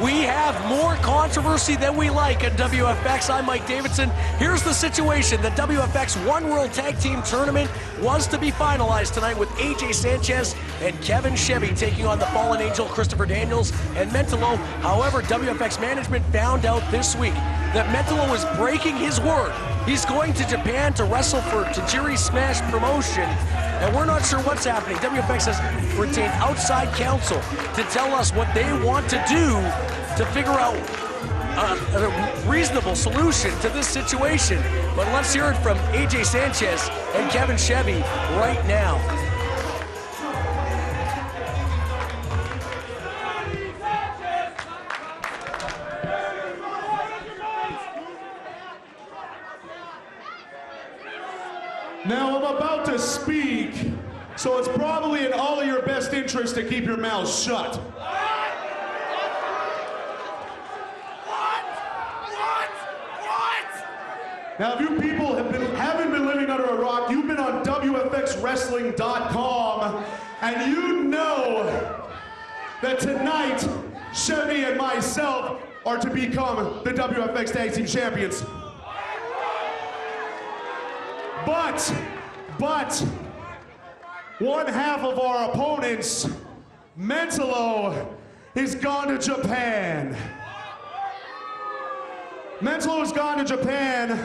We have more controversy than we like at WFX. I'm Mike Davidson. Here's the situation. The WFX One World Tag Team Tournament was to be finalized tonight with AJ Sanchez and Kevin Chevy taking on the Fallen Angel, Christopher Daniels, and Mentolo. However, WFX management found out this week that Mentolo is breaking his word. He's going to Japan to wrestle for Tajiri Smash Promotion, and we're not sure what's happening. WFX has retained outside counsel to tell us what they want to do to figure out a reasonable solution to this situation. But let's hear it from AJ Sanchez and Kevin Chevy right now. Now I'm about to speak, so it's probably in all of your best interest to keep your mouth shut. What? Now, if you people haven't been living under a rock, you've been on WFXWrestling.com, and you know that tonight, Chevy and myself are to become the WFX Tag Team Champions. But, one half of our opponents, Mentolo, is gone to Japan. Mentolo has gone to Japan,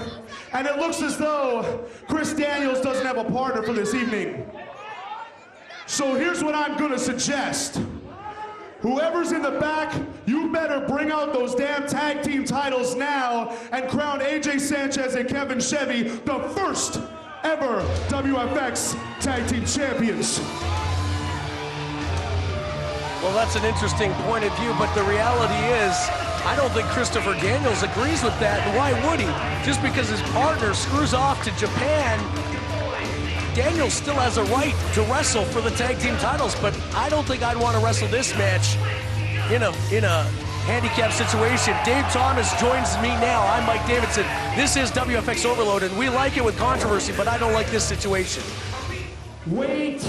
and it looks as though Chris Daniels doesn't have a partner for this evening. So here's what I'm gonna suggest. Whoever's in the back, you better bring out those damn tag team titles now and crown AJ Sanchez and Kevin Chevy the first ever WFX Tag Team Champions. Well, that's an interesting point of view, but the reality is, I don't think Christopher Daniels agrees with that. Why would he? Just because his partner screws off to Japan, Daniels still has a right to wrestle for the tag team titles, but I don't think I'd want to wrestle this match in a handicap situation. Dave Thomas joins me now. I'm Mike Davidson. This is WFX Overload, and we like it with controversy, but I don't like this situation. Wait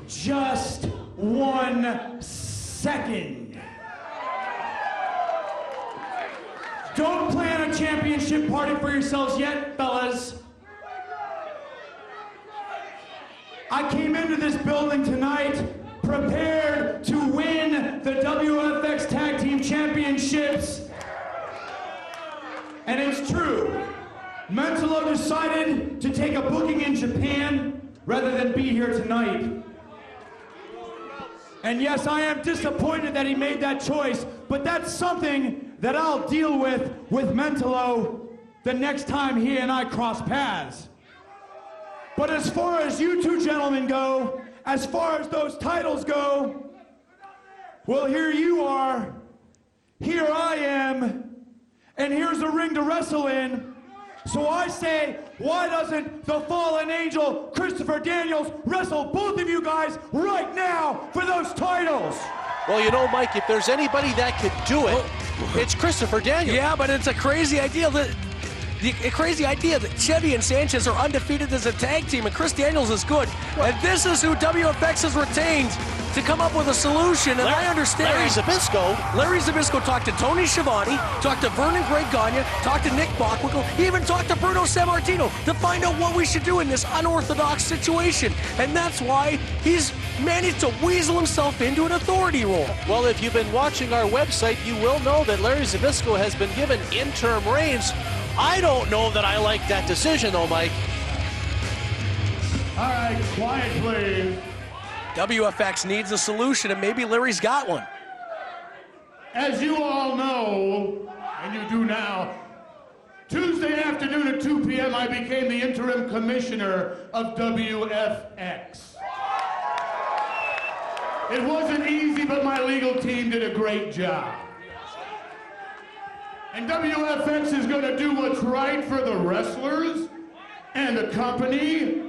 just 1 second. Don't plan a championship party for yourselves yet, fellas. I came into this building tonight prepared to win the WFX Tag Team Championships. And it's true. Mentolo decided to take a booking in Japan rather than be here tonight. And yes, I am disappointed that he made that choice, but that's something that I'll deal with Mentolo the next time he and I cross paths. But as far as you two gentlemen go, as far as those titles go, well, here you are, here I am, and here's a ring to wrestle in. So I say, why doesn't the Fallen Angel, Christopher Daniels, wrestle both of you guys right now for those titles? Well, you know, Mike, if there's anybody that could do it, it's Christopher Daniels. Yeah, but it's a crazy idea. A crazy idea that Chevy and Sanchez are undefeated as a tag team, and Chris Daniels is good. And this is who WFX has retained to come up with a solution, and I understand. Larry Zbyszko talked to Tony Schiavone, talked to Vernon Greg Gagne, talked to Nick Bockwinkel, he even talked to Bruno Sammartino to find out what we should do in this unorthodox situation. And that's why he's managed to weasel himself into an authority role. Well, if you've been watching our website, you will know that Larry Zbyszko has been given interim reigns. I don't know that I like that decision, though, Mike. All right, quiet, please. WFX needs a solution, and maybe Larry's got one. As you all know, and you do now, Tuesday afternoon at 2 p.m. I became the interim commissioner of WFX. It wasn't easy, but my legal team did a great job. And WFX is going to do what's right for the wrestlers and the company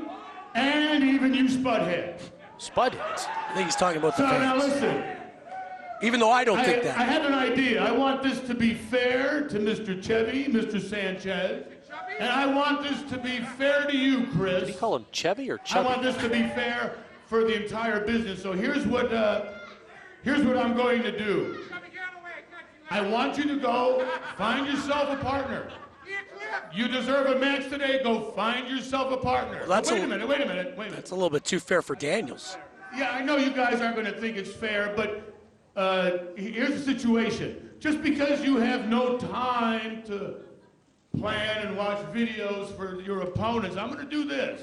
and even you spudheads. Spudheads? I think he's talking about the fans. Now listen. Even though I don't think that. I had an idea. I want this to be fair to Mr. Chevy, Mr. Sanchez, and I want this to be fair to you, Chris. Did he call him Chevy or Chevy? I want this to be fair for the entire business. So here's what I'm going to do. I want you to go find yourself a partner. You deserve a match today. Go find yourself a partner. Well, wait a minute. That's a little bit too fair for Daniels. Yeah, I know you guys aren't going to think it's fair, but here's the situation. Just because you have no time to plan and watch videos for your opponents, I'm going to do this.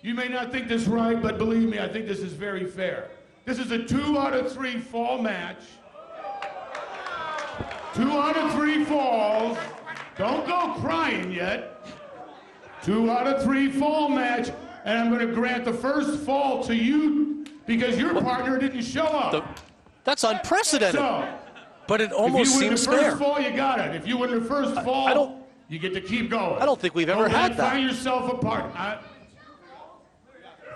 You may not think this right, but believe me, I think this is very fair. This is a 2 out of 3 fall match. 2 out of 3 falls. Don't go crying yet. 2 out of 3 fall match, and I'm going to grant the first fall to you because your partner didn't show up. That's unprecedented. So, but it almost seems fair. If you win the first fall, you got it. If you win the first fall, you get to keep going. I don't think we've ever had that. Find yourself a partner.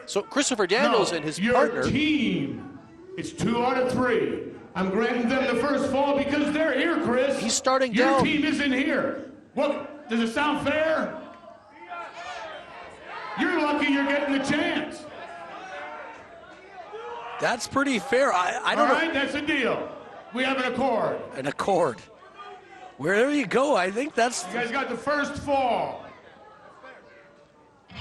So Christopher Daniels and his your partner. Your team, it's 2 out of 3. I'm granting them the first fall because they're here, Chris. He's starting your down. Your team isn't here. What? Does it sound fair? You're lucky you're getting the chance. That's pretty fair. I don't know. All right, that's a deal. We have an accord. An accord. Wherever you go, I think that's... You guys got the first fall.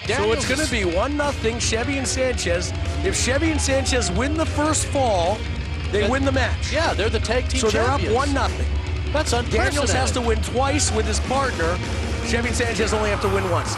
So it's going to be 1-0 Chevy and Sanchez. If Chevy and Sanchez win the first fall, they win the match. Yeah, they're the tag team so champions. So they're up 1-0. That's unprecedented. Daniels has to win twice with his partner. Chevy and Sanchez only have to win once.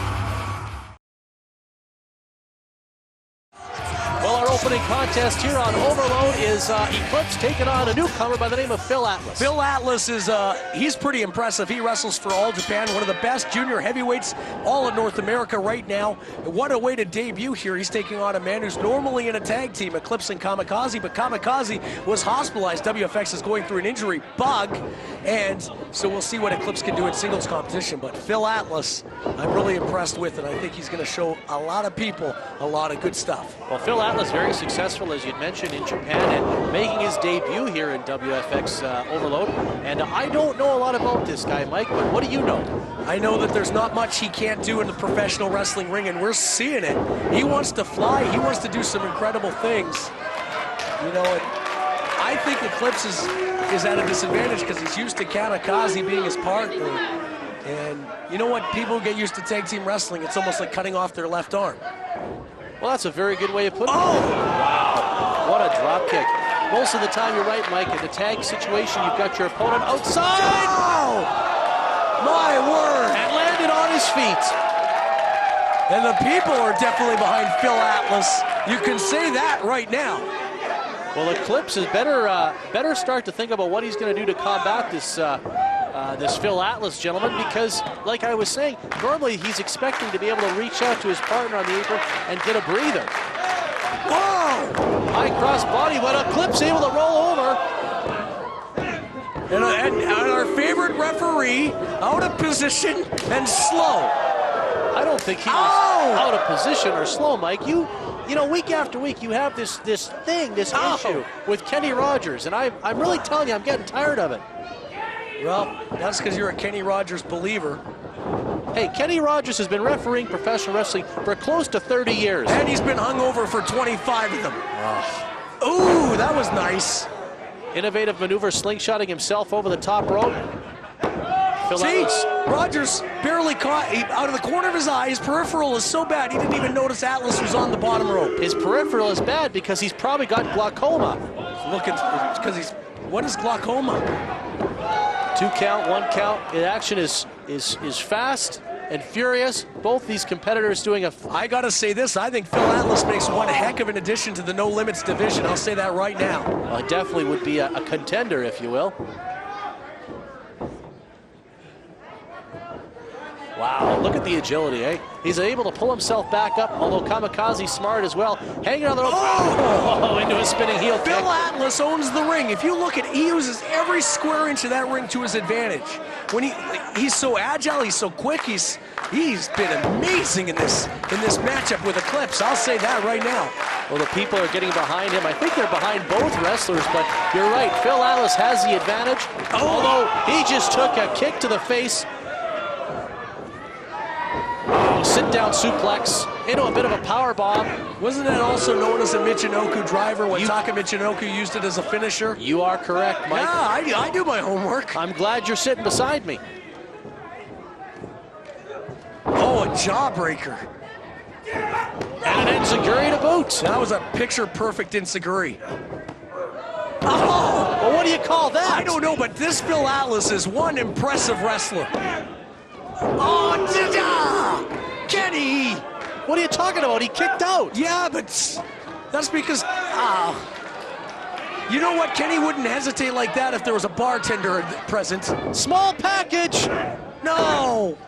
Well, our opening contest here on Overload is Eclipse taking on a newcomer by the name of Phil Atlas. Phil Atlas is, he's pretty impressive. He wrestles for All Japan, one of the best junior heavyweights all in North America right now. What a way to debut here. He's taking on a man who's normally in a tag team, Eclipse and Kamikaze, but Kamikaze was hospitalized. WFX is going through an injury bug, and so we'll see what Eclipse can do in singles competition. But Phil Atlas, I'm really impressed with, and I think he's going to show a lot of people a lot of good stuff. Well, Phil Atlas very successful, as you'd mentioned, in Japan and making his debut here in WFX Overload. And I don't know a lot about this guy, Mike, but what do you know? I know that there's not much he can't do in the professional wrestling ring, and we're seeing it. He wants to fly. He wants to do some incredible things. You know, I think Eclipse is at a disadvantage because he's used to Kamikaze being his partner. And you know what? People get used to tag team wrestling. It's almost like cutting off their left arm. Well, that's a very good way of putting it. Oh! Wow. What a drop kick. Most of the time, you're right, Mike. In the tag situation, you've got your opponent outside. Oh! My word. And landed on his feet. And the people are definitely behind Phil Atlas. You can say that right now. Well, Eclipse is better start to think about what he's going to do to combat this this Phil Atlas gentleman, because like I was saying, normally he's expecting to be able to reach out to his partner on the apron and get a breather. Whoa! High cross body, but Eclipse able to roll over. And our favorite referee out of position and slow. I don't think he was out of position or slow, Mike. You know, week after week, you have this issue with Kenny Rogers, and I'm really telling you, I'm getting tired of it. Well, that's because you're a Kenny Rogers believer. Hey, Kenny Rogers has been refereeing professional wrestling for close to 30 years. And he's been hung over for 25 of them. Ooh, that was nice. Innovative maneuver, slingshotting himself over the top rope. See, Rogers barely caught, out of the corner of his eye, his peripheral is so bad he didn't even notice Atlas was on the bottom rope. His peripheral is bad because he's probably got glaucoma. Look at, because he's, what is glaucoma? 2 count, 1 count. The action is fast and furious. Both these competitors doing I gotta say this, I think Phil Atlas makes one heck of an addition to the No Limits division. I'll say that right now. Well, it definitely would be a contender, if you will. Wow, look at the agility, eh? He's able to pull himself back up, although Kamikaze's smart as well. Hanging on the rope. Oh, into a spinning heel kick. Phil Atlas owns the ring. If you look at, he uses every square inch of that ring to his advantage. When he's so agile, he's so quick, he's been amazing in this matchup with Eclipse. I'll say that right now. Well, the people are getting behind him. I think they're behind both wrestlers, but you're right. Phil Atlas has the advantage, although he just took a kick to the face. Sit-down suplex into a bit of a power bomb. Wasn't that also known as a Michinoku driver when Taka Michinoku used it as a finisher? You are correct, Mike. Yeah, I do my homework. I'm glad you're sitting beside me. Oh, a jawbreaker. And an enziguri to boot. That was a picture-perfect enziguri. Oh, well, what do you call that? I don't know, but this Phil Atlas is one impressive wrestler. Oh, Kenny! What are you talking about? He kicked out. Yeah, but that's because, you know what? Kenny wouldn't hesitate like that if there was a bartender present. Small package. No!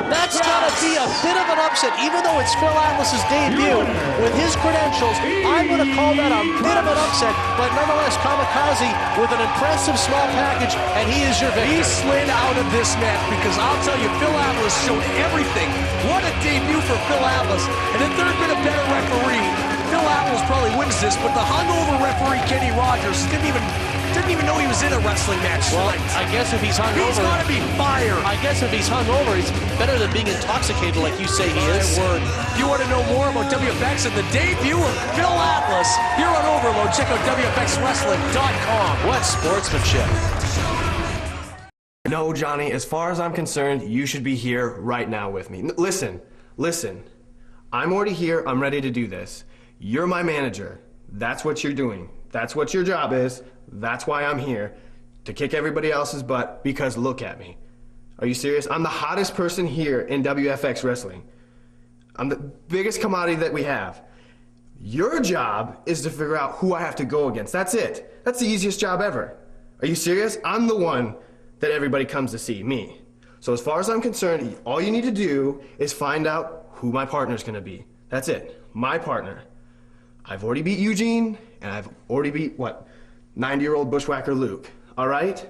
That's gotta be a bit of an upset, even though it's Phil Atlas's debut. With his credentials, I'm gonna call that a bit of an upset, but nonetheless, Kamikaze with an impressive small package, and he is your victor. He slid out of this match because I'll tell you, Phil Atlas showed everything. What a debut for Phil Atlas. And if there had been a better referee, Phil Atlas probably wins this, but the hungover referee, Kenny Rogers, didn't even know he was in a wrestling match tonight. I guess if he's hungover, he's got to be fired. I guess if he's hungover, he's better than being intoxicated like you say he is. My word. If you want to know more about WFX and the debut of Phil Atlas here on Overload, check out WFXWrestling.com. What sportsmanship. No, Johnny, as far as I'm concerned, you should be here right now with me. Listen. I'm already here. I'm ready to do this. You're my manager. That's what you're doing. That's what your job is. That's why I'm here, to kick everybody else's butt, because look at me. Are you serious? I'm the hottest person here in WFX Wrestling. I'm the biggest commodity that we have. Your job is to figure out who I have to go against. That's it. That's the easiest job ever. Are you serious? I'm the one that everybody comes to see, me. So as far as I'm concerned, all you need to do is find out who my partner's gonna be. That's it, my partner. I've already beat Eugene, and I've already beat, 90-year-old Bushwhacker Luke, all right?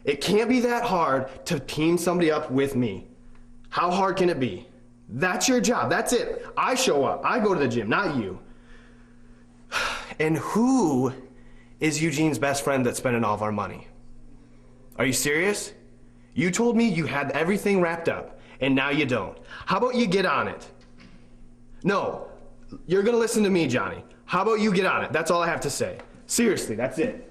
It can't be that hard to team somebody up with me. How hard can it be? That's your job, that's it. I show up, I go to the gym, not you. And who is Eugene's best friend that's spending all of our money? Are you serious? You told me you had everything wrapped up, and now you don't. How about you get on it? No, you're gonna listen to me, Johnny. How about you get on it? That's all I have to say. Seriously, that's it.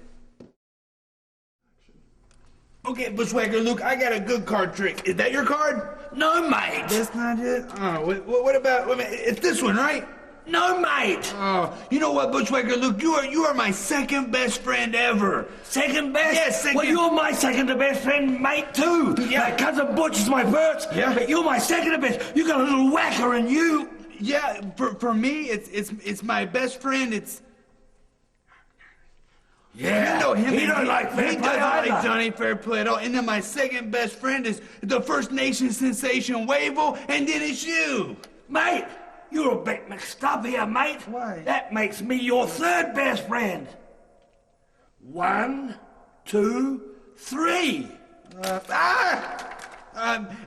Okay, Bushwhacker Luke, I got a good card trick. Is that your card? No, mate. That's not it? Oh, what about, wait a minute, it's this one, right? No, mate. Oh, you know what, Bushwhacker Luke, you are my second best friend ever. Second best? Yes, second. Well, you're my second to best friend, mate, too. Yeah. My cousin Butch is my first. Yeah. But you're my second to best. You got a little whacker in you. Yeah, for me, it's my best friend, it's... Yeah, you know him. He don't like fair play. He doesn't like Johnny Fair Play at all. And then my second best friend is the First Nation sensation Wavo, and then it's you. Mate, you're a bit mixed up here, mate. Why? That makes me your third best friend. 1, 2, 3.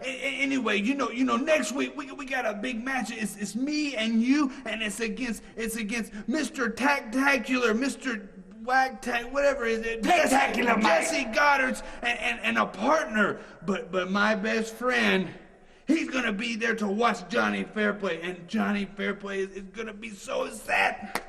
Anyway, you know, next week we got a big match. It's me and you, and it's against Mr. Tacular, Mr. Whatever is it? PEC-Tacular, Jessie Godderz, and a partner. But my best friend, he's gonna be there to watch Johnny Fairplay, and Johnny Fairplay is gonna be so sad.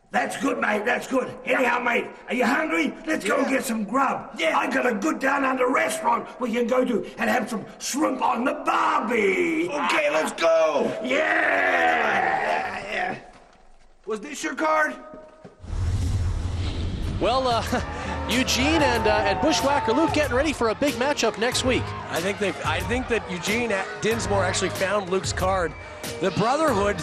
That's good, mate, that's good. Anyhow, mate, are you hungry? Let's go get some grub. Yeah. I got a good down under restaurant we can go to and have some shrimp on the barbie. Okay, let's go. Yeah. Was this your card? Well, Eugene and Bushwhacker Luke getting ready for a big matchup next week. I think that Eugene Dinsmore actually found Luke's card. The Brotherhood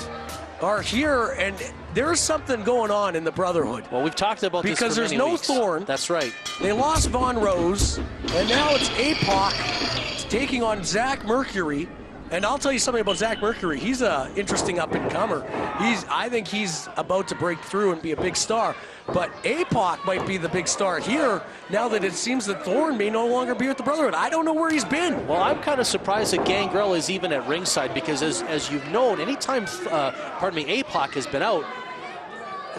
are here, and there's something going on in the Brotherhood. Well, we've talked about this because for there's many no weeks. Thorn. That's right. They lost Von Rose, and now it's APOC taking on Zack Mercury. And I'll tell you something about Zack Mercury. He's an interesting up-and-comer. I think he's about to break through and be a big star. But APOC might be the big star here now that it seems that Thorn may no longer be with the Brotherhood. I don't know where he's been. Well, I'm kind of surprised that Gangrel is even at ringside because as you've known, anytime, APOC has been out,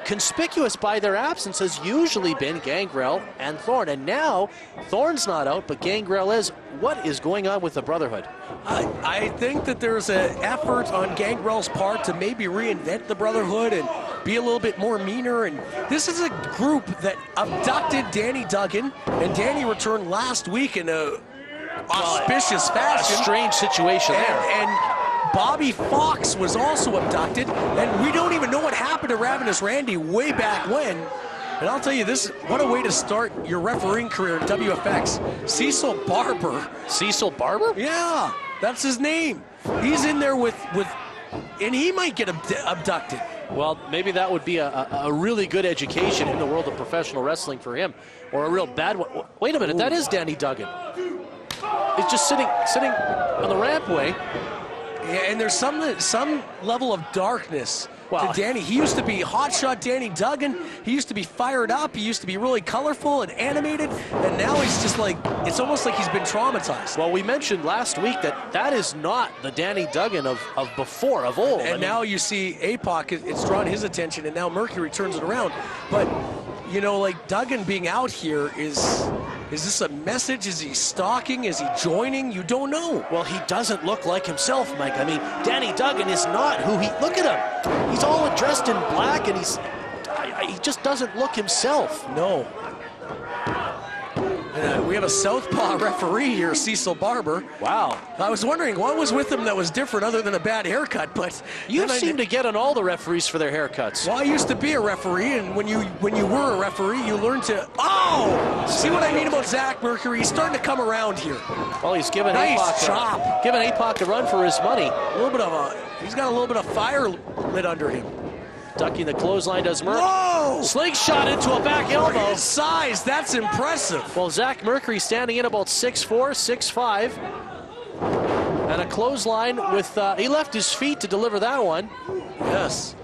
conspicuous by their absence has usually been Gangrel and Thorne. And now Thorne's not out, but Gangrel is. What is going on with the Brotherhood? I think that there's an effort on Gangrel's part to maybe reinvent the Brotherhood and be a little bit more meaner. And this is a group that abducted Danny Duggan, and Danny returned last week in a auspicious fashion. A strange situation there. And Bobby Fox was also abducted, and we don't even know what happened to Ravenous Randy way back when. And I'll tell you this, what a way to start your refereeing career in WFX. Cecil Barber. Cecil Barber? Yeah, that's his name. He's in there with and he might get abducted. Well, maybe that would be a really good education in the world of professional wrestling for him, or a real bad one. Wait a minute, that is Danny Duggan. He's just sitting on the rampway. Yeah, and there's some level of darkness to Danny. He used to be hotshot Danny Duggan. He used to be fired up. He used to be really colorful and animated. And now he's just like, it's almost like he's been traumatized. Well, we mentioned last week that is not the Danny Duggan of before, of old. And now you see APOC, it's drawn his attention, and now Mercury turns it around. But, you know, like Duggan being out here is this a message? Is he stalking? Is he joining? You don't know. Well, he doesn't look like himself, Mike. I mean, Danny Duggan is not who he... Look at him. He's all dressed in black, and he just doesn't look himself. No. We have a southpaw referee here, Cecil Barber. Wow. I was wondering what was with him that was different other than a bad haircut, but... You seem to get on all the referees for their haircuts. Well, I used to be a referee, and when you were a referee, you learned to... Oh! See what I mean about Zack Mercury? He's starting to come around here. Well, he's giving nice chop. Giving APOC a run for his money. He's got a little bit of fire lit under him. Ducking the clothesline does Mercury. Whoa! Slingshot into a back elbow. His size, that's impressive. Well, Zack Mercury standing in about 6'4", 6'5". And a clothesline with, he left his feet to deliver that one. Yes.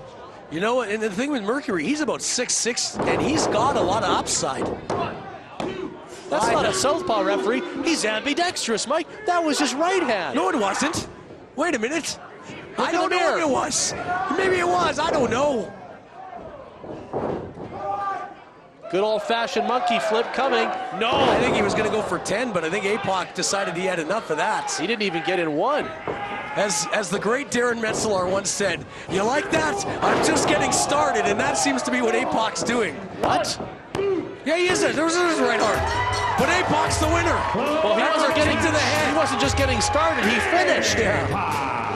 You know what, and the thing with Mercury, he's about 6'6", and he's got a lot of upside. That's not a southpaw referee. He's ambidextrous, Mike. That was his right hand. No, it wasn't. Wait a minute. I don't know if it was. Maybe it was. I don't know. Good old-fashioned monkey flip coming. No. I think he was going to go for 10, but I think APOC decided he had enough of that. He didn't even get in one. As the great Darren Metzelaar once said, you like that? I'm just getting started, and that seems to be what APOC's doing. What? Yeah, he is. There's his right arm. But APOC's the winner. Well, he wasn't getting to the head. He wasn't just getting started. He finished. Yeah.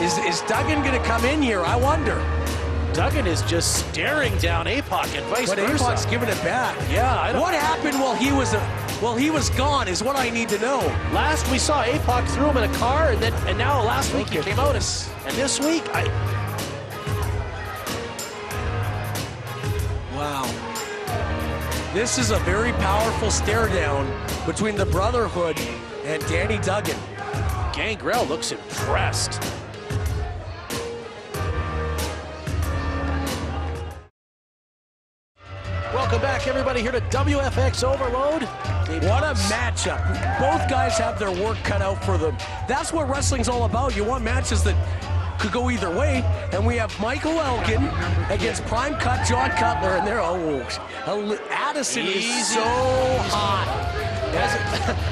Is Duggan going to come in here? I wonder. Duggan is just staring down APOC and vice versa. But APOC's giving it back. Yeah, I don't... What happened while he was gone is what I need to know. Last we saw APOC threw him in a car, and now last week he came out, and this week Wow. This is a very powerful stare down between the Brotherhood and Danny Duggan. Gangrel looks impressed. Welcome back, everybody, here to WFX Overload. What a matchup. Both guys have their work cut out for them. That's what wrestling's all about. You want matches that could go either way. And we have Michael Elgin against Prime Cut John Cutler. And they're, Addison is so hot.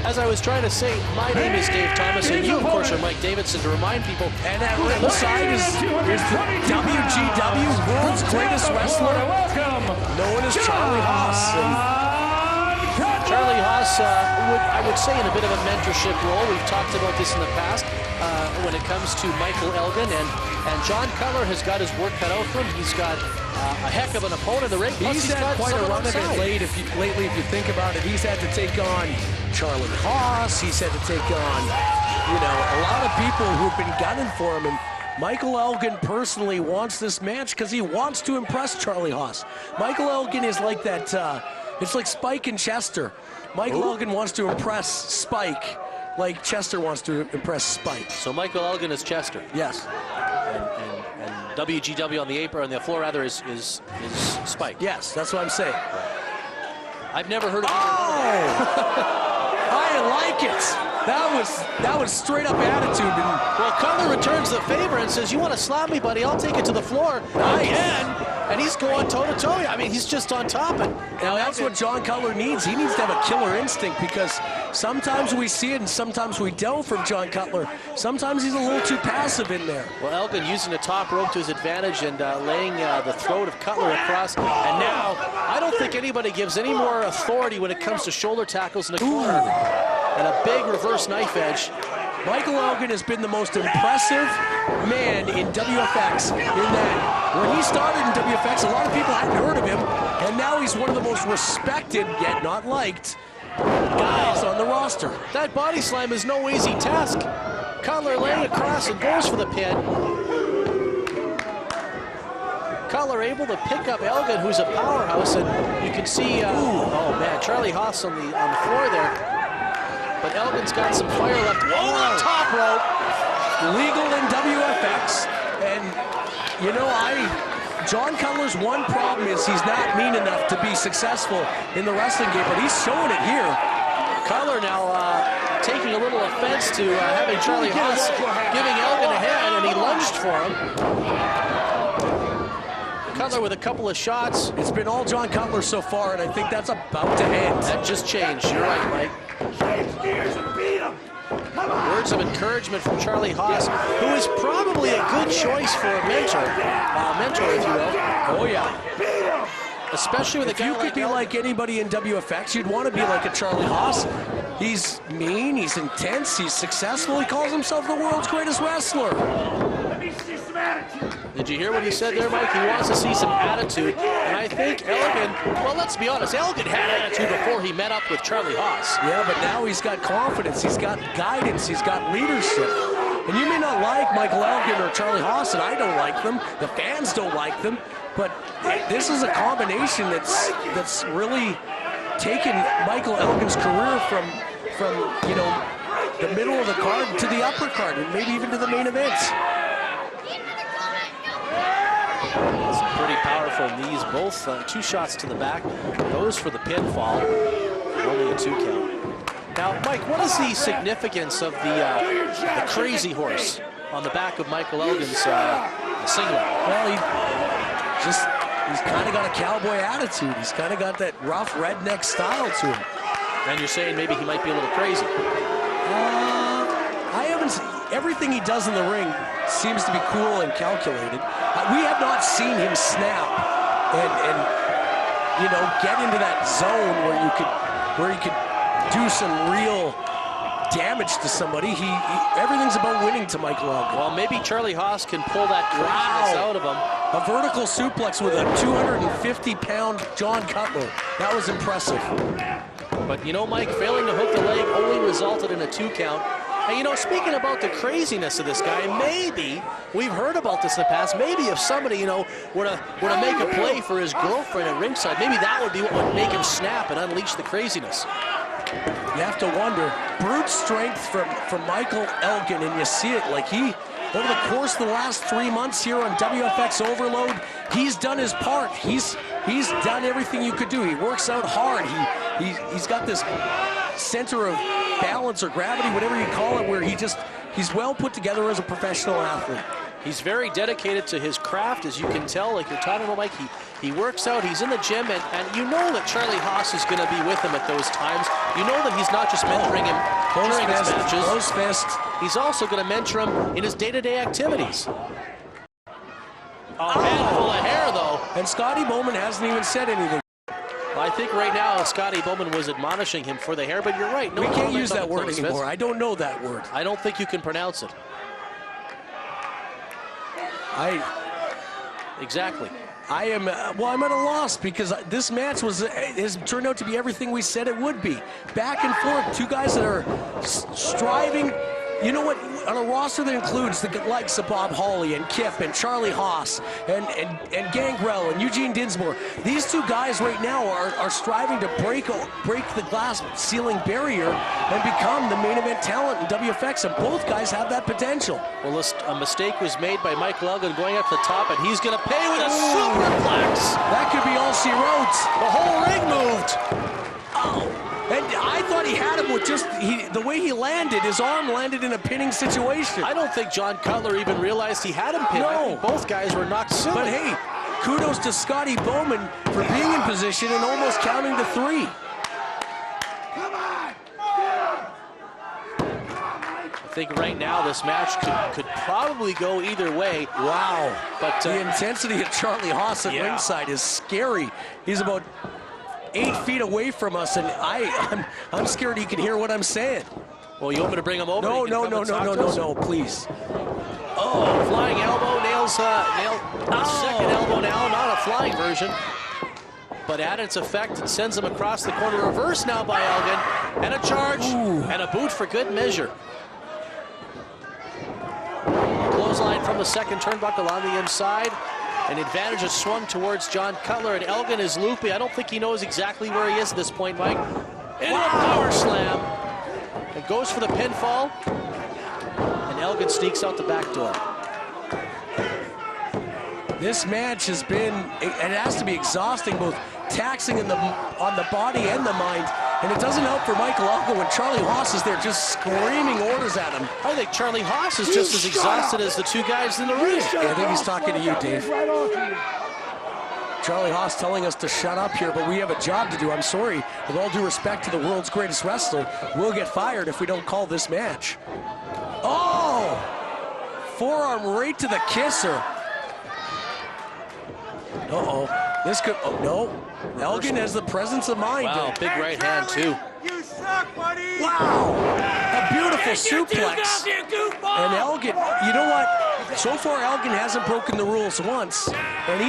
As I was trying to say, my name is Dave Thomas, and you, of course, are Mike Davidson, to remind people. And at ringside is the WGW World's Greatest Wrestler, known as Charlie Haas. Charlie Haas, I would say, in a bit of a mentorship role. We've talked about this in the past when it comes to Michael Elgin, and John Cutler has got his work cut out for him. He's got a heck of an opponent in the ring. He's had quite a run of it lately, if you think about it. He's had to take on Charlie Haas. He's had to take on, a lot of people who've been gunning for him. And Michael Elgin personally wants this match because he wants to impress Charlie Haas. Michael Elgin is like that, it's like Spike and Chester. Michael Elgin wants to impress Spike like Chester wants to impress Spike. So Michael Elgin is Chester? Yes. And WGW on the apron, on the floor rather, is Spike? Yes, that's what I'm saying. I've never heard of I like it. That was straight up attitude. Well, Cutler returns the favor and says, "You want to slap me, buddy? I'll take it to the floor." Nice. Again. And he's going toe-to-toe. I mean, he's just on top. And now that's what John Cutler needs. He needs to have a killer instinct, because sometimes we see it and sometimes we don't from John Cutler. Sometimes he's a little too passive in there. Well, Elgin using the top rope to his advantage and laying the throat of Cutler across. And now, I don't think anybody gives any more authority when it comes to shoulder tackles in the corner. And a big reverse knife edge. Michael Elgin has been the most impressive man in WFX in that when he started in WFX, a lot of people hadn't heard of him, and now he's one of the most respected, yet not liked, guys on the roster. That body slam is no easy task. Cutler laying across and goes for the pin. Cutler able to pick up Elgin, who's a powerhouse, and you can see, oh man, Charlie Haas on the floor there. But Elgin's got some fire left. Whoa, the top rope. Legal in WFX. And, you know, John Cutler's one problem is he's not mean enough to be successful in the wrestling game, but he's showing it here. Cutler now taking a little offense to having Charlie Haas giving Elgin a hand, and he lunged for him. Cutler with a couple of shots. It's been all John Cutler so far, and I think that's about to end. That just changed. You're right, Mike. Words of encouragement from Charlie Haas, who is probably a good choice for a mentor, if you will. Oh yeah. Especially with a guy like be like anybody in WFX, you'd want to be like a Charlie Haas. He's mean, he's intense, he's successful, he calls himself the world's greatest wrestler. Let me see some attitude. Did you hear what he said there, Mike? He wants to see some attitude. And I think Elgin, well, let's be honest, Elgin had attitude before he met up with Charlie Haas. Yeah, but now he's got confidence, he's got guidance, he's got leadership. And you may not like Michael Elgin or Charlie Haas, and I don't like them. The fans don't like them. But this is a combination that's really taken Michael Elgin's career from you know, the middle of the card to the upper card, and maybe even to the main events. Some pretty powerful knees, both 2 shots to the back. Goes for the pinfall, only a 2 count. Now, Mike, what is the significance of the crazy horse on the back of Michael Elgin's singlet? Well, he's kind of got a cowboy attitude. He's kind of got that rough redneck style to him. And you're saying maybe he might be a little crazy? I haven't seen, everything he does in the ring seems to be cool and calculated. We have not seen him snap and you know, get into that zone where he could do some real damage to somebody. Everything's about winning to Michael Elgin. Well, maybe Charlie Haas can pull that craziness out of him. A vertical suplex with a 250-pound John Cutler. That was impressive. But you know, Mike, failing to hook the leg only resulted in a 2 count. And you know, speaking about the craziness of this guy, maybe, we've heard about this in the past, maybe if somebody, you know, were to make a play for his girlfriend at ringside, maybe that would be what would make him snap and unleash the craziness. You have to wonder, brute strength from Michael Elgin, and you see it, like over the course of the last 3 months here on WFX Overload, he's done his part. He's done everything you could do. He works out hard. He's got this center of balance or gravity, whatever you call it, where he's well put together as a professional athlete. He's very dedicated to his craft, as you can tell, like you're talking about, Mike. He works out, he's in the gym, and you know that Charlie Haas is going to be with him at those times. You know that he's not just mentoring him during his matches. Close fist. He's also going to mentor him in his day-to-day activities. A handful of hair, though. And Scotty Bowman hasn't even said anything. Well, I think right now Scotty Bowman was admonishing him for the hair, but you're right. No, we can't use that word anymore. I don't know that word. I don't think you can pronounce it. Exactly. I am, I'm at a loss because this match has turned out to be everything we said it would be. Back and forth, 2 guys that are striving. You know what, on a roster that includes the likes of Bob Hawley and Kip and Charlie Haas and Gangrel and Eugene Dinsmore, these 2 guys right now are striving to break the glass ceiling barrier and become the main event talent in WFX, and both guys have that potential. Well, a mistake was made by Michael Elgin going up the top, and he's going to pay with a superplex. That could be all she wrote. The whole ring moved. Oh. And I thought he had him with just the way he landed. His arm landed in a pinning situation. I don't think John Cutler even realized he had him pinned. No. I think both guys were knocked silly. But hey, kudos to Scotty Bowman for being in position and almost counting to 3. I think right now this match could probably go either way. Wow. But the intensity of Charlie Haas at ringside is scary. He's about 8 feet away from us, and I'm scared he can hear what I'm saying. Well, you want me to bring him over? No, please. Oh, flying elbow, nails second elbow now, not a flying version. But at its effect, it sends him across the corner. Reverse now by Elgin, and a charge, and a boot for good measure. Clothesline from the second turnbuckle on the inside. An advantage is swung towards John Cutler, and Elgin is loopy. I don't think he knows exactly where he is at this point, Mike. Into a power slam. It goes for the pinfall, and Elgin sneaks out the back door. This match has been, it has to be exhausting, both taxing on the body and the mind. And it doesn't help for Michael Elgin when Charlie Haas is there just screaming orders at him. I think Charlie Haas is just as exhausted as the 2 guys in the ring. I think he's talking to you, Dave. Charlie Haas telling us to shut up here, but we have a job to do. I'm sorry. With all due respect to the world's greatest wrestler, we'll get fired if we don't call this match. Oh! Forearm right to the kisser. Uh-oh. This could, oh no. Elgin has the presence of mind. Wow, big right hand too. You suck, buddy! Wow! A beautiful suplex. And Elgin, you know what? So far, Elgin hasn't broken the rules once. And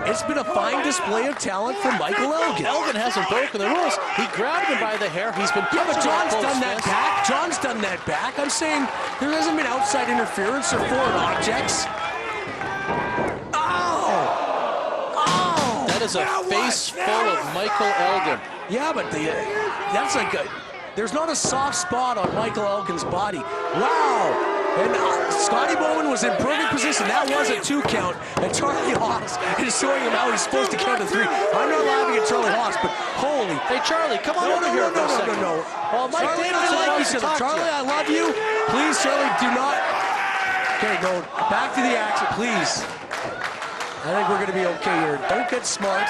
it's been a fine display of talent from Michael Elgin. Elgin hasn't broken the rules. He grabbed him by the hair. He's been but John's done that back. John's done that back. I'm saying there hasn't been outside interference or foreign objects. That is a face full of Michael Elgin. Yeah, but that's like there's not a soft spot on Michael Elgin's body. Wow! And Scotty Bowman was in perfect position. That was a 2 count. And Charlie Haas is showing him how he's supposed to count to 3. I'm not laughing at Charlie Haas, but holy. Hey, Charlie, come on over here for a second. No. Well, Mike Charlie, Davidson I like wants each to other. talk Charlie, to you. I love you. Please, Charlie, do not. Okay, go back to the action, please. I think we're going to be okay here. Don't get smart.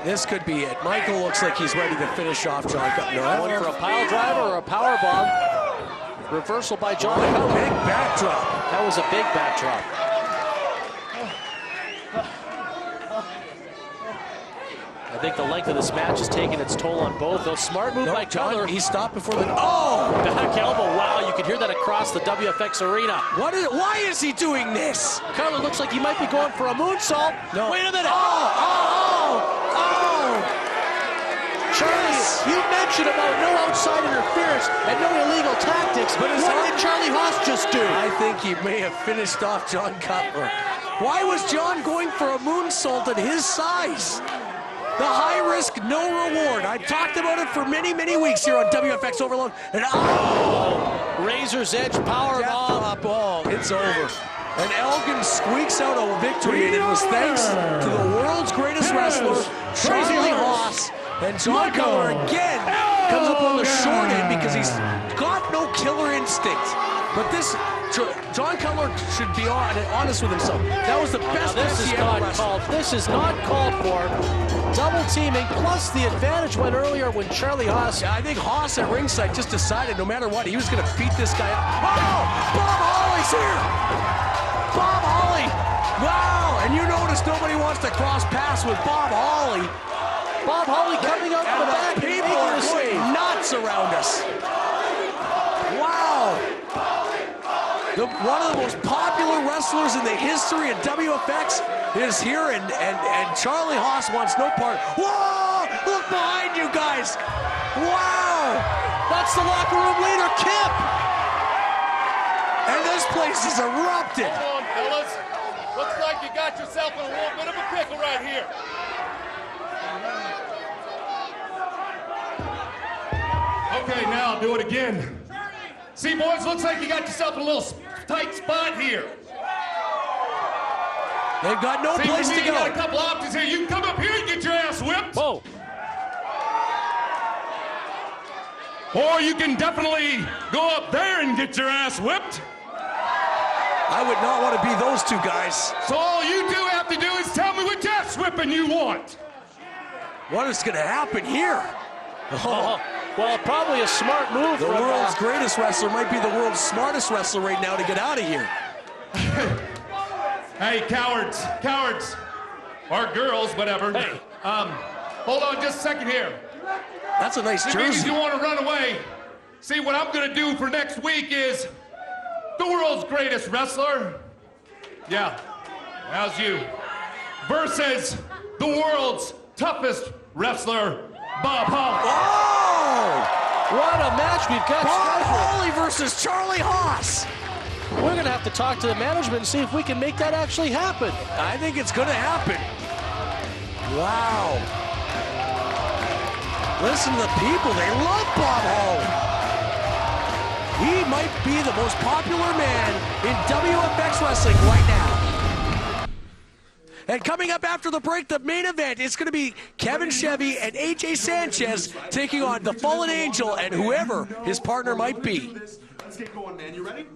This could be it. Michael looks like he's ready to finish off John Cutler. Going for a pile driver or a power bomb. Reversal by John Cutler. Big backdrop. That was a big backdrop. I think the length of this match is taking its toll on both. Though smart move by Cutler. He stopped before the. Oh! Back elbow. Wow, you could hear that across the WFX arena. Why is he doing this? Cutler looks like he might be going for a moonsault. No. Wait a minute. Oh! Charlie, you mentioned about no outside interference and no illegal tactics, but what did Charlie Haas just do? I think he may have finished off John Cutler. Why was John going for a moonsault at his size? The high risk, no reward. I talked about it for many, many weeks here on WFX Overload. And razor's edge power bomb. Oh, it's over. And Elgin squeaks out a victory, and it was thanks to the world's greatest wrestler, Charlie Haas. And John Cutler again comes up on the short end because he's got no killer instinct. But this, John Cutler should be honest with himself. That was the best match he ever wrestled. This is not called for. Double teaming plus the advantage went earlier when Charlie Haas. Yeah, I think Haas at ringside just decided no matter what, he was going to beat this guy up. Oh! Bob Holly's here! Bob Holly! Wow! And you notice nobody wants to cross paths with Bob Holly. Bob Holly coming out from the back. People are going nuts around us. Wow! One of the most popular wrestlers in the history of WFX is here, and Charlie Haas wants no part. Whoa! Look behind you guys! Wow! That's the locker room leader, Kip! And this place is erupted. Come on, fellas. Looks like you got yourself in a little bit of a pickle right here. Okay, now I'll do it again. See, boys, looks like you got yourself in a little tight spot here. They've got no place to go. You got a couple options here. You can come up here and get your ass whipped. Whoa. Or you can definitely go up there and get your ass whipped. I would not want to be those two guys. So all you do have to do is tell me which ass whipping you want. What is going to happen here? Oh, well, probably a smart move. The world's greatest wrestler might be the world's smartest wrestler right now to get out of here. Hey, cowards, or girls, whatever. Hey. Hold on just a second here. That's a nice It means jersey. you want to run away. See, what I'm going to do for next week is the world's greatest wrestler. Yeah, how's you? Versus the world's toughest wrestler, Bob Holly. Oh! What a match we've got Bob scheduled. Holly versus Charlie Haas. We're going to have to talk to the management and see if we can make that actually happen. I think it's going to happen. Wow. Listen to the people. They love Bob Holly. He might be the most popular man in WFX wrestling right now. And coming up after the break, the main event, it's going to be Kevin Chevy and AJ Sanchez taking on the Fallen Angel and whoever his partner might be. Let's get going, man. You ready?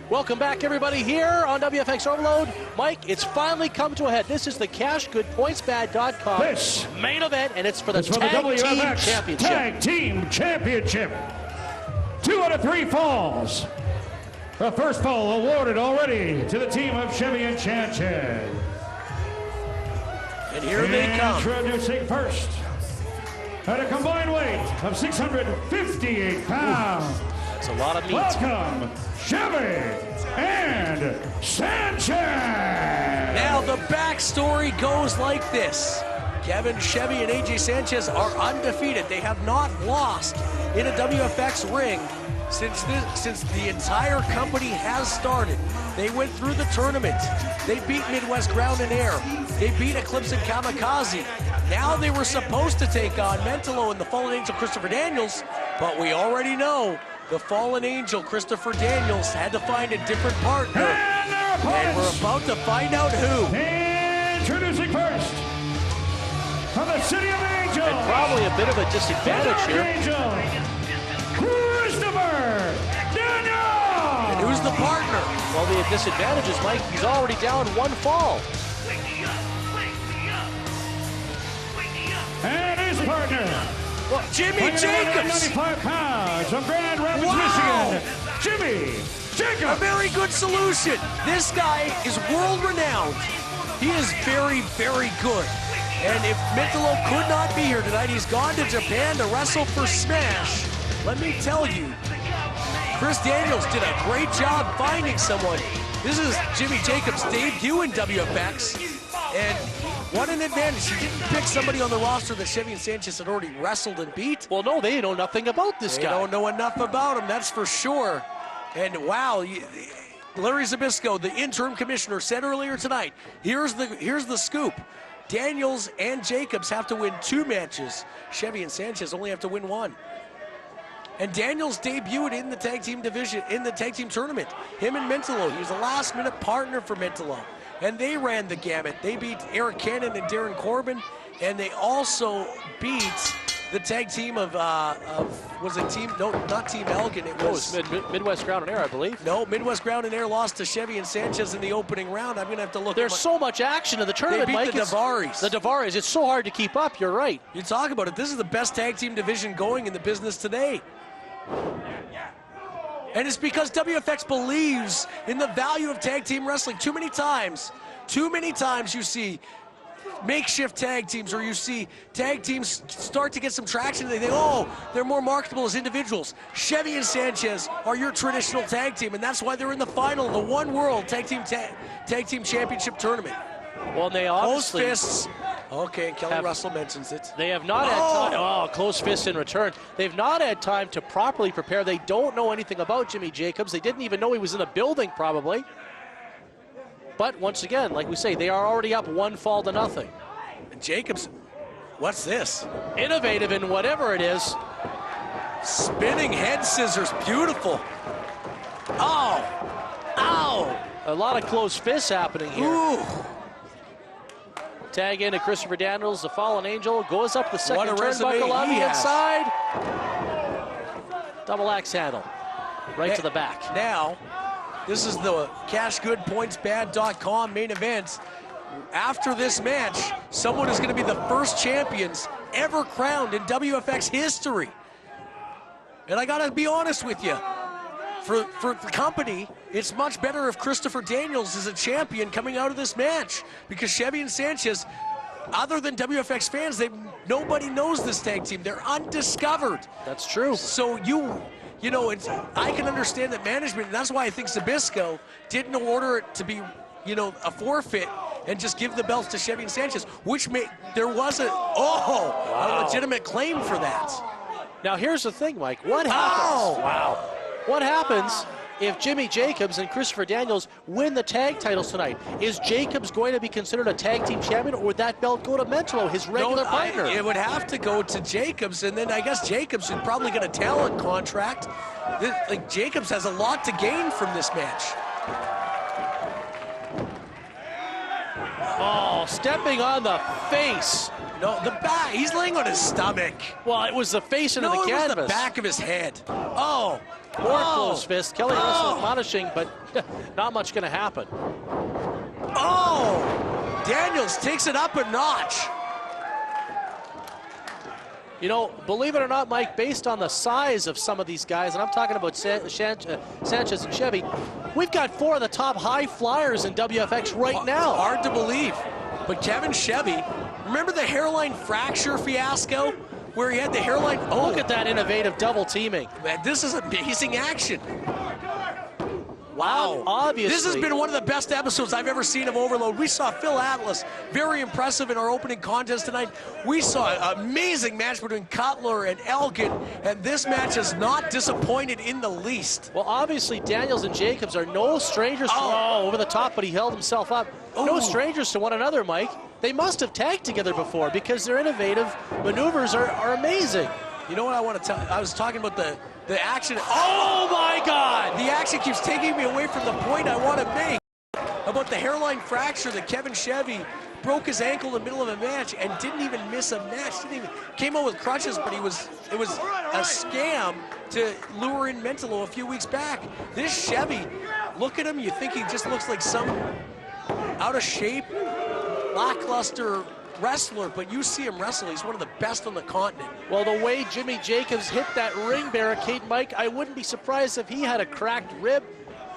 Welcome back, everybody, here on WFX Overload. Mike, it's finally come to a head. This is the CashGoodPointsBad.com This main event, and it's for the It's for Tag the Team WFX Championship. Tag Team Championship. 2 out of 3 falls. The first fall awarded already to the team of Chevy and Sanchez. And here they come. Introducing first, at a combined weight of 658 pounds. That's a lot of meat. Welcome, Chevy and Sanchez. Now the backstory goes like this. Kevin Chevy and AJ Sanchez are undefeated. They have not lost in a WFX ring since the entire company has started. They went through the tournament. They beat Midwest Ground and Air. They beat Eclipse and Kamikaze. Now they were supposed to take on Mentolo and the Fallen Angel Christopher Daniels, but we already know the Fallen Angel Christopher Daniels had to find a different partner. And we're about to find out who. Introducing first, from the City of Angels. And probably a bit of a disadvantage here. Angel, Christopher Daniels. And who's the partner? Well, the disadvantage is, Mike, he's already down 1 fall. And his partner, Well, Jimmy weighing Jacobs. 95 pounds from Grand Rapids, Wow. Michigan, Jimmy A Jacobs. very good solution. This guy is world renowned. He is very, very good. And if Mentolo could not be here tonight, he's gone to Japan to wrestle for Smash. Let me tell you, Chris Daniels did a great job finding someone. This is Jimmy Jacobs' debut in WFX. And what an advantage. He didn't pick somebody on the roster that Chevy and Sanchez had already wrestled and beat. Well, no, they know nothing about this They guy. don't know enough about him, that's for sure. And wow, Larry Zbyszko, the interim commissioner, said earlier tonight, here's the scoop. Daniels and Jacobs have to win 2 matches. Chevy and Sanchez only have to win 1. And Daniels debuted in the tag team division, in the tag team tournament. Him and Mentolo. He was a last-minute partner for Mentolo. And they ran the gamut. They beat Eric Cannon and Darren Corbin, and they also beat the tag team of was it team? No, not Team Elgin. It was Midwest Ground and Air, I believe. no Midwest Ground and Air lost to Chevy and Sanchez in the opening round. I'm gonna have to look. There's so much action in the tournament, They beat Mike. the Davaris. The Davaris. It's so hard to keep up. You're right. You talk about it. This is the best tag team division going in the business today. And it's because WFX believes in the value of tag team wrestling. Too many times you see makeshift tag teams, or you see tag teams start to get some traction and they think, oh, they're more marketable as individuals. Chevy and Sanchez are your traditional tag team, and that's why they're in the final of the One World Tag Team Championship Tournament. Well, and they Close obviously fists. Okay, and Kelly Russell mentions it. They have not had time. Oh, close fists in return. They've not had time to properly prepare. They don't know anything about Jimmy Jacobs. They didn't even know he was in a building, probably. But once again, like we say, they are already up 1 fall to nothing. And Jacobs, what's this? Innovative in whatever it is. Spinning head scissors, beautiful. Oh, ow. A lot of close fists happening here. Ooh. Tag into Christopher Daniels, the fallen angel, goes up the second turnbuckle on the has. inside. Double axe handle, right to the back. Now, this is the CashGoodPointsBad.com main event. After this match, someone is going to be the first champions ever crowned in WFX history. And I got to be honest with you. For the company, it's much better if Christopher Daniels is a champion coming out of this match, because Chevy and Sanchez, other than WFX fans, nobody knows this tag team. They're undiscovered. That's true. So you know, I can understand that management, and that's why I think Zbyszko didn't order it to be, you know, a forfeit and just give the belts to Chevy and Sanchez, which there was a legitimate claim for that. Now here's the thing, Mike. What happens? Wow. What happens if Jimmy Jacobs and Christopher Daniels win the tag titles tonight? Is Jacobs going to be considered a tag team champion, or would that belt go to Mentolo, his regular partner? It would have to go to Jacobs, and then I guess Jacobs would probably get a talent contract. Jacobs has a lot to gain from this match. Oh, stepping on the face. No, the back. He's laying on his stomach. Well, it was the face into the canvas. No, it was the back of his head. Oh. More close fist. Kelly Russell admonishing, but not much going to happen. Oh! Daniels takes it up a notch. You know, believe it or not, Mike, based on the size of some of these guys, and I'm talking about Sanchez and Chevy, we've got 4 of the top high flyers in WFX right now. Hard to believe. But Kevin Chevy, remember the hairline fracture fiasco? Where he had the hairline. Oh, look at that innovative double teaming. Man, this is amazing action. Wow. Obviously. This has been one of the best episodes I've ever seen of Overload. We saw Phil Atlas, very impressive in our opening contest tonight. We saw an amazing match between Cutler and Elgin, and this match has not disappointed in the least. Well, obviously, Daniels and Jacobs are no strangers to over the top, but he held himself up. No strangers to one another, Mike. They must have tagged together before, because their innovative maneuvers are amazing. You know what I want to tell you? I was talking about the action. Oh my God! The action keeps taking me away from the point I want to make about the hairline fracture that Kevin Chevy broke his ankle in the middle of a match and didn't even miss a match. Came out with crutches, but it was a scam to lure in Mentolo a few weeks back. This Chevy, look at him, you think he just looks like some out of shape, lackluster wrestler, but you see him wrestle, he's one of the best on the continent. Well, the way Jimmy Jacobs hit that ring barricade, Mike, I wouldn't be surprised if he had a cracked rib.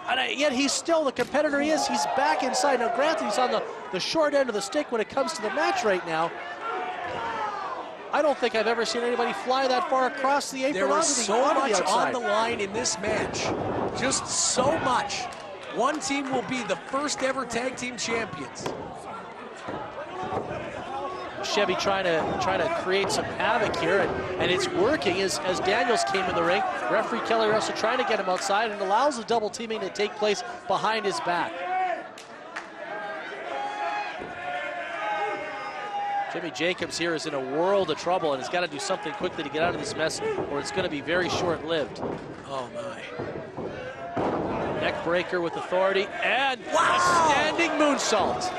And yet he's still the competitor he is. He's back inside. Now, granted, he's on the short end of the stick when it comes to the match right now. I don't think I've ever seen anybody fly that far across the apron. There was so much on the line in this match. Just so much. One team will be the first ever tag team champions. Chevy trying to create some havoc here, and it's working as Daniels came in the ring. Referee Kelly Russell trying to get him outside and allows the double teaming to take place behind his back. Jimmy Jacobs here is in a world of trouble and has got to do something quickly to get out of this mess, or it's going to be very short-lived. Oh my. Neck breaker with authority, and a standing moonsault.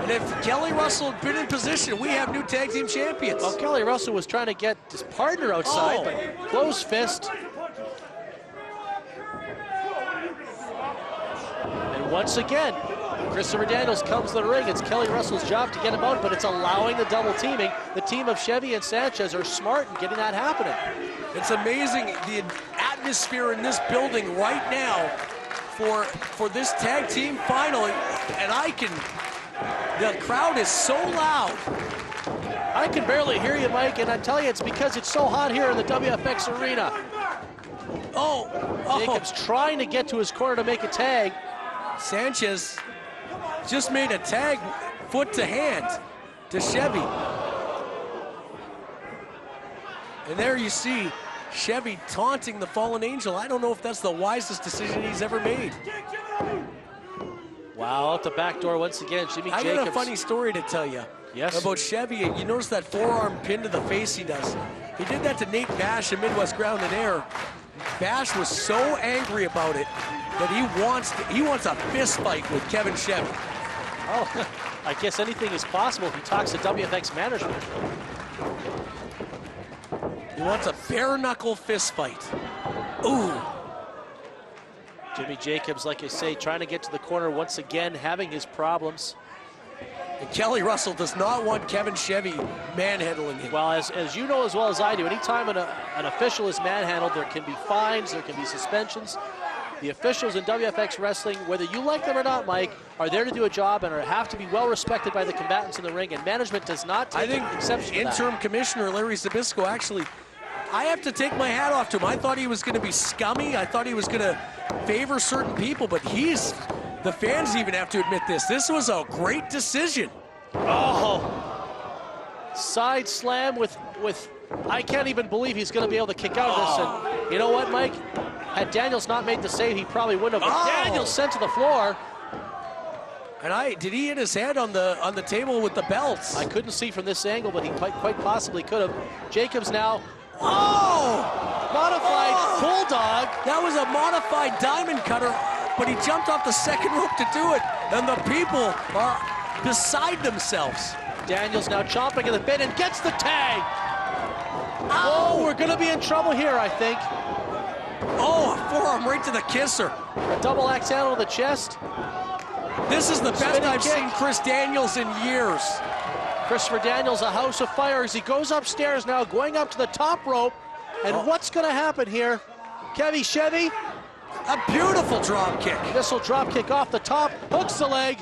And if Kelly Russell had been in position, we have new tag team champions. Well, Kelly Russell was trying to get his partner outside, but close fist. And once again, Christopher Daniels comes to the ring. It's Kelly Russell's job to get him out, but it's allowing the double teaming. The team of Chevy and Sanchez are smart in getting that happening. It's amazing the atmosphere in this building right now for this tag team final, and the crowd is so loud. I can barely hear you, Mike, and I tell you it's because it's so hot here in the WFX arena. Jacobs trying to get to his corner to make a tag. Sanchez just made a tag foot to hand to Chevy. And there you see Chevy taunting the fallen angel. I don't know if that's the wisest decision he's ever made. Wow, out the back door once again, Jimmy Jacobs. I got a funny story to tell you. Yes? About Chevy. You notice that forearm pin to the face he does. He did that to Nate Bash in Midwest Ground and Air. Bash was so angry about it that he wants a fist fight with Kevin Chevy. Oh, I guess anything is possible if he talks to WFX management. He wants a bare-knuckle fist fight. Ooh. Jimmy Jacobs, like I say, trying to get to the corner once again, having his problems. And Kelly Russell does not want Kevin Chevy manhandling him. Well, as you know as well as I do, anytime an official is manhandled, there can be fines, there can be suspensions. The officials in WFX wrestling, whether you like them or not, Mike, are there to do a job and have to be well respected by the combatants in the ring, and management does not take exception to that. Interim Commissioner Larry Zbyszko, actually, I have to take my hat off to him. I thought he was going to be scummy. I thought he was going to favor certain people, but the fans even have to admit this. This was a great decision. Oh, side slam with I can't even believe he's going to be able to kick out of this. And you know what, Mike? Had Daniels not made the save, he probably wouldn't have. But Daniels sent to the floor. And did he hit his head on the table with the belts? I couldn't see from this angle, but he quite possibly could have. Jacobs now. Oh! Modified bulldog. That was a modified diamond cutter, but he jumped off the second rope to do it, and the people are beside themselves. Daniels now chomping at the bit and gets the tag. Oh, we're gonna be in trouble here, I think. Oh, a forearm right to the kisser. A double axe handle to the chest. This is the best I've seen Chris Daniels in years. Christopher Daniels, a house of fire as he goes upstairs now, going up to the top rope. And what's gonna happen here? Chevy. A beautiful drop kick. Missile drop kick off the top, hooks the leg.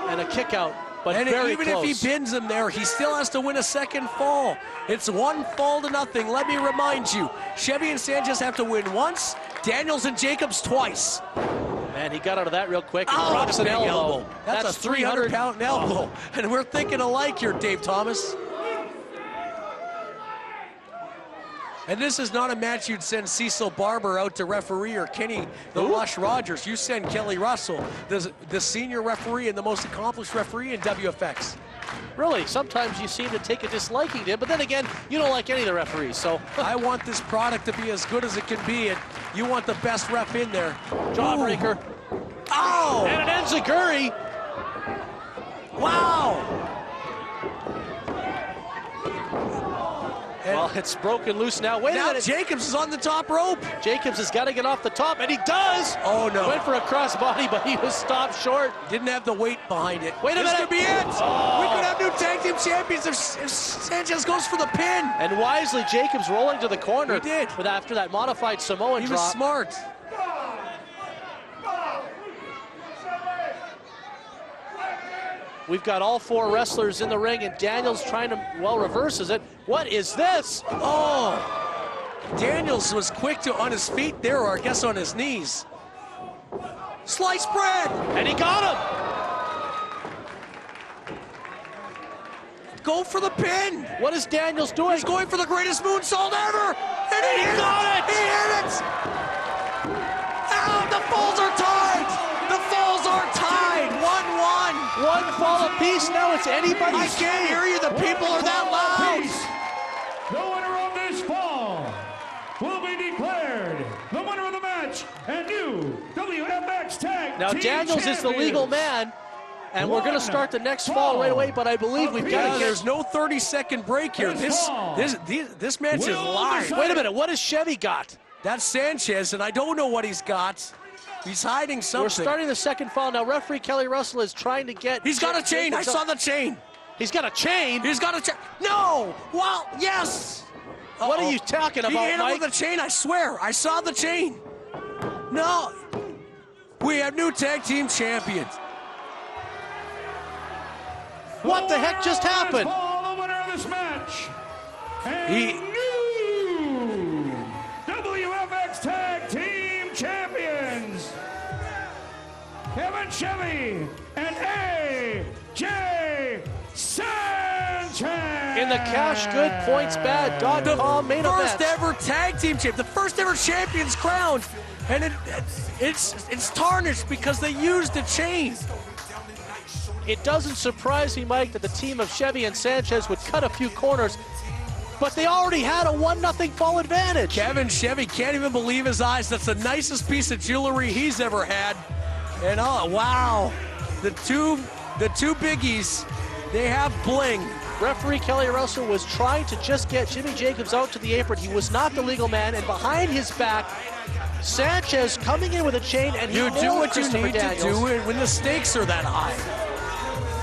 And a kick out, but very even close. if he pins him there, he still has to win a second fall. It's 1 fall to nothing. Let me remind you, Chevy and Sanchez have to win once, Daniels and Jacobs twice. Man, he got out of that real quick and drops an elbow. That's a 300-pound elbow. And we're thinking alike here, Dave Thomas. And this is not a match you'd send Cecil Barber out to referee or Kenny the Lush Rogers. You send Kelly Russell, the senior referee and the most accomplished referee in WFX. Really, sometimes you seem to take a disliking to him, but then again, you don't like any of the referees, so. I want this product to be as good as it can be, and you want the best ref in there. Jawbreaker. Oh! And an enziguri. Wow! Well, it's broken loose now. Wait a minute. Jacobs is on the top rope. Jacobs has got to get off the top, and he does. Oh, no. Went for a crossbody, but he was stopped short. Didn't have the weight behind it. Wait a minute. This could be it. We could have new tag team champions if Sanchez goes for the pin. And wisely, Jacobs rolling to the corner. He did. But after that modified Samoan drop. He was smart. We've got all 4 wrestlers in the ring, and Daniels trying to, reverses it. What is this? Oh! Daniels was quick on his feet there, or I guess on his knees. Sliced bread! And he got him! Go for the pin! What is Daniels doing? He's going for the greatest moonsault ever! And he got it! He hit it! Ow, the falls are tied! The falls are tied! 1-1! 1 fall apiece, now it's anybody's. I can't hear you, the people are that loud! The winner of this fall will be declared the winner of the match and new WFX Tag Now Team Daniels is the legal man, and we're going to start the next fall right away, but I believe we've got to. There's no 30-second break here. This match is live. Wait a minute, what has Chevy got? That's Sanchez, and I don't know what he's got. He's hiding something. We're starting the second fall. Now, referee Kelly Russell is trying to get... He's got a chain. I saw the chain. He's got a chain? He's got a chain. No! Well, yes! What are you talking about, He hit him Mike? with a chain, I swear. I saw the chain. No. We have new tag team champions. What the heck just happened? The winner of this match. And He... new WFX Tag Team Champions, Kevin Chevy and A.J. Sanchez. In the CashGoodPointsBad.com main event. First ever tag team champ, the first ever champion's crown, and it's tarnished because they used a chain. It doesn't surprise me, Mike, that the team of Chevy and Sanchez would cut a few corners, but they already had a 1-0 fall advantage. Kevin Chevy can't even believe his eyes. That's the nicest piece of jewelry he's ever had. And oh, wow. the two biggies, they have bling. Referee Kelly Russell was trying to just get Jimmy Jacobs out to the apron. He was not the legal man, and behind his back, Sanchez coming in with a chain, and you do what you need to do when the stakes are that high.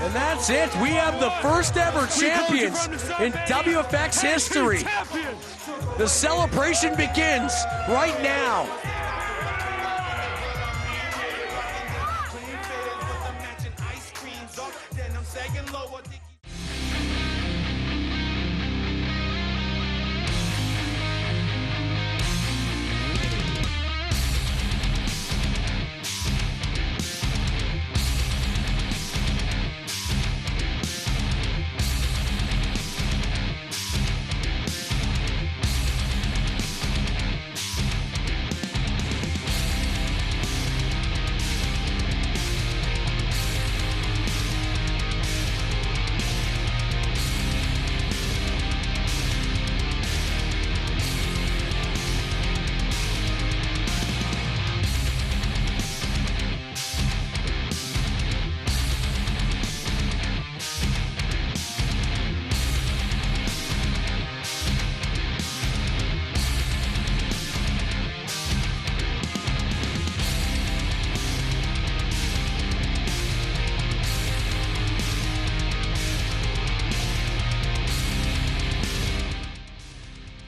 And that's it. We have the first ever champions in WFX history. The celebration begins right now.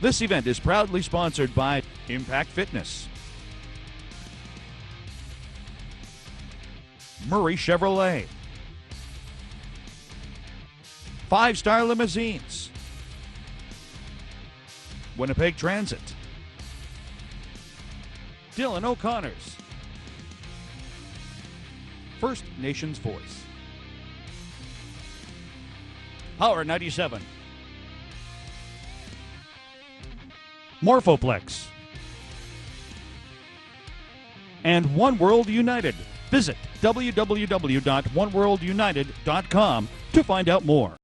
This event is proudly sponsored by Impact Fitness, Murray Chevrolet, 5-Star Limousines, Winnipeg Transit, Dylan O'Connor's, First Nations Voice, Power 97, Morphoplex, and One World United. Visit www.oneworldunited.com to find out more.